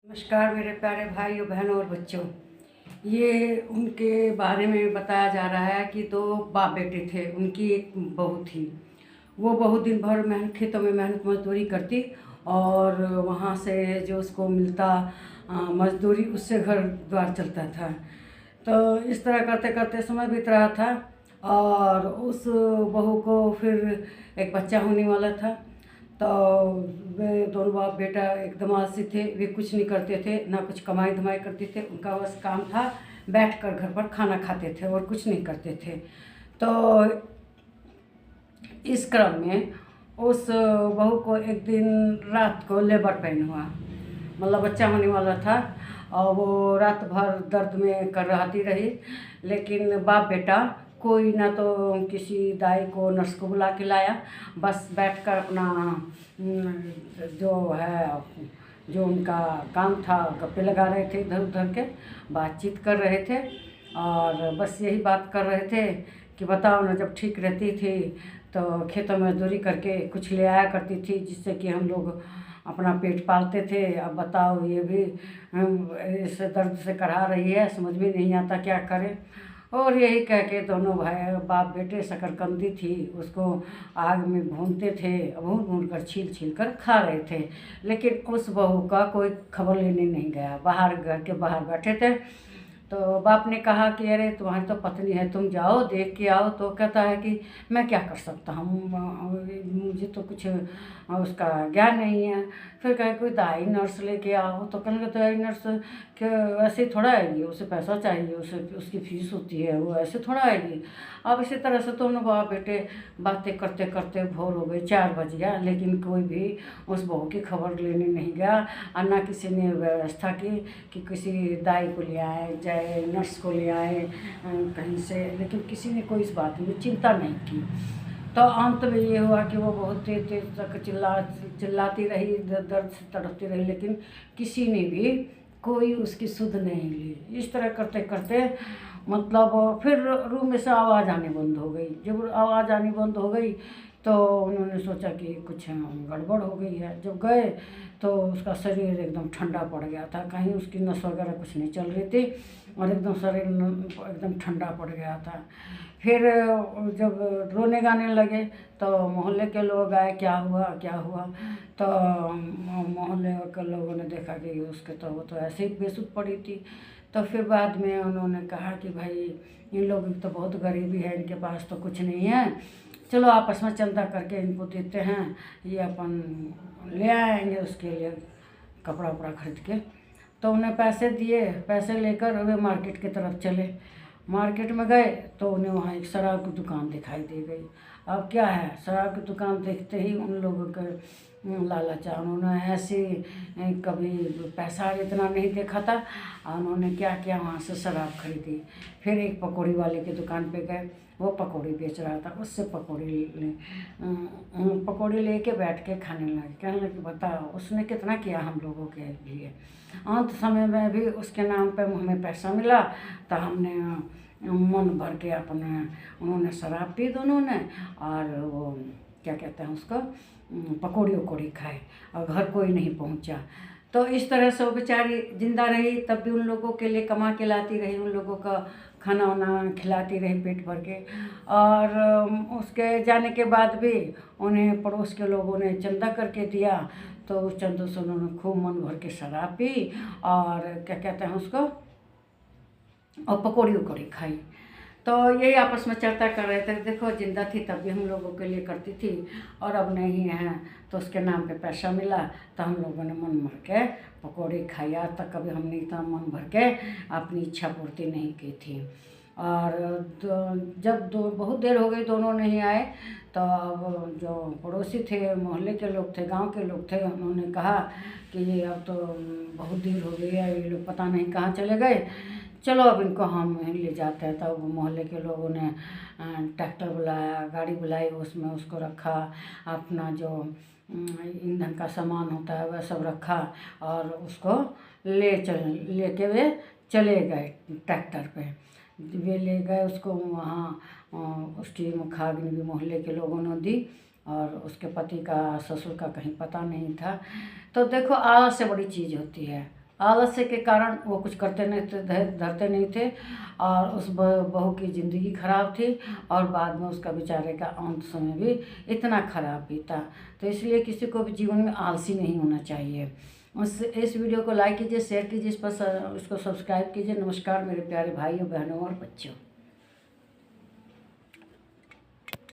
नमस्कार मेरे प्यारे भाइयों बहनों और बच्चों। ये उनके बारे में बताया जा रहा है कि दो बाप बेटे थे। उनकी एक बहू थी। वो बहू दिन भर खेतों में मेहनत मजदूरी करती और वहाँ से जो उसको मिलता मजदूरी, उससे घर द्वार चलता था। तो इस तरह करते करते समय बीत रहा था और उस बहू को फिर एक बच्चा होने वाला था। तो वे दोनों बाप बेटा एकदम आलसी थे। वे कुछ नहीं करते थे, ना कुछ कमाई धमाई करते थे। उनका बस काम था बैठकर घर पर खाना खाते थे और कुछ नहीं करते थे। तो इस क्रम में उस बहू को एक दिन रात को लेबर पेन हुआ, मतलब बच्चा होने वाला था। और वो रात भर दर्द में कर रहती रही, लेकिन बाप बेटा कोई ना तो किसी दाई को नर्स को बुला के लाया, बस बैठकर अपना जो है जो उनका काम था गप्पे लगा रहे थे, इधर उधर के बातचीत कर रहे थे। और बस यही बात कर रहे थे कि बताओ ना, जब ठीक रहती थी तो खेतों में मजदूरी करके कुछ ले आया करती थी जिससे कि हम लोग अपना पेट पालते थे। अब बताओ ये भी इस दर्द से करा रही है, समझ में नहीं आता क्या करें। और यही कह के दोनों भाई बाप बेटे शकरकंदी थी उसको आग में भूनते थे, भून भून कर छील छील कर खा रहे थे। लेकिन उस बहू का कोई खबर लेने नहीं गया, बाहर घर के बाहर बैठे थे। तो बाप ने कहा कि अरे तुम्हारी तो पत्नी है, तुम जाओ देख के आओ। तो कहता है कि मैं क्या कर सकता हूँ, मुझे तो कुछ उसका ज्ञान नहीं है। फिर कहे कोई दाई नर्स लेके आओ। तो कहने लगे दाई नर्स के ऐसे थोड़ा आएगी, उसे पैसा चाहिए, उसे उसकी फीस होती है, वो ऐसे थोड़ा आएगी। अब इसी तरह से दोनों बाप बेटे बातें करते करते भोर हो गई, 4 बज गया, लेकिन कोई भी उस बहू की खबर लेने नहीं गया। और ना किसी ने व्यवस्था की कि किसी दाई को ले आए, चाहे नर्स को ले आए कहीं से, लेकिन किसी ने कोई इस बात में चिंता नहीं की। तो अंत में ये हुआ कि वो बहुत तेज तेज तक चिल्लाती रही, दर्द से तड़पती रही, लेकिन किसी ने भी कोई उसकी सुध नहीं ली। इस तरह करते करते मतलब फिर रूम में से आवाज़ आनी बंद हो गई। जब आवाज़ आनी बंद हो गई तो उन्होंने सोचा कि कुछ गड़बड़ हो गई है। जब गए तो उसका शरीर एकदम ठंडा पड़ गया था, कहीं उसकी नस वगैरह कुछ नहीं चल रही थी और एकदम शरीर एकदम ठंडा पड़ गया था। फिर जब रोने गाने लगे तो मोहल्ले के लोग आए, क्या हुआ क्या हुआ। तो मोहल्ले के लोगों ने देखा कि उसके तो वो तो ऐसे ही बेसुध पड़ी थी। तो फिर बाद में उन्होंने कहा कि भाई इन लोगों की तो बहुत गरीबी है, इनके पास तो कुछ नहीं है, चलो आपस में चंदा करके इनको देते हैं, ये अपन ले आएंगे उसके लिए कपड़ा उपड़ा खरीद के। तो उन्हें पैसे दिए, पैसे लेकर वे मार्केट की तरफ चले। मार्केट में गए तो उन्हें वहाँ एक शराब की दुकान दिखाई दे गई। अब क्या है, शराब की दुकान देखते ही उन लोगों के लालच आ, उन्होंने ऐसे कभी पैसा इतना नहीं देखा था। और उन्होंने क्या किया, वहाँ से शराब खरीदी। फिर एक पकौड़ी वाले की दुकान पे गए, वो पकौड़ी बेच रहा था, उससे पकौड़ी लेके बैठ के खाने लगे। कहने लगे बताओ उसने कितना किया हम लोगों के लिए। अंत समय में भी उसके नाम पे हमें पैसा मिला तो हमने मन भर के अपने, उन्होंने शराब पी दोनों ने और वो क्या कहते हैं उसको पकौड़ी वकौड़ी खाए और घर कोई नहीं पहुंचा। तो इस तरह से वो बेचारी जिंदा रही, तब भी उन लोगों के लिए कमा के लाती रही, उन लोगों का खाना वाना खिलाती रही पेट भर के। और उसके जाने के बाद भी उन्हें पड़ोस के लोगों ने चंदा करके दिया, तो उस चंदों से उन्होंने खूब मन भर के शराब पी और क्या कहते हैं उसको और पकौड़ी वकौड़ी खाई। तो यही आपस में चर्चा कर रहे थे, देखो जिंदा थी तब भी हम लोगों के लिए करती थी और अब नहीं है तो उसके नाम पे पैसा मिला तो हम लोगों ने मन भर के पकौड़े खाई। आज तक कभी हमने इतना मन भर के अपनी इच्छा पूर्ति नहीं की थी। और जब बहुत देर हो गई दोनों नहीं आए, तो अब जो पड़ोसी थे, मोहल्ले के लोग थे, गांव के लोग थे, उन्होंने कहा कि अब तो बहुत देर हो गई है, ये लोग पता नहीं कहाँ चले गए, चलो अब इनको हम ले जाते हैं। तब मोहल्ले के लोगों ने ट्रैक्टर बुलाया, गाड़ी बुलाई, उसमें उसको रखा, अपना जो ईंधन का सामान होता है वह सब रखा और उसको लेके वे चले गए ट्रैक्टर पे। वे ले गए उसको वहाँ, उसकी मुखाग्नि भी मोहल्ले के लोगों ने दी और उसके पति का, ससुर का कहीं पता नहीं था। तो देखो आस से बड़ी चीज़ होती है, आलस्य के कारण वो कुछ करते नहीं थे, धरते नहीं थे, और उस बहू की ज़िंदगी खराब थी, और बाद में उसका बेचारे का अंत समय भी इतना खराब भी था। तो इसलिए किसी को भी जीवन में आलसी नहीं होना चाहिए। इस वीडियो को लाइक कीजिए, शेयर कीजिए, इसको सब्सक्राइब कीजिए। नमस्कार मेरे प्यारे भाइयों, बहनों और बच्चों।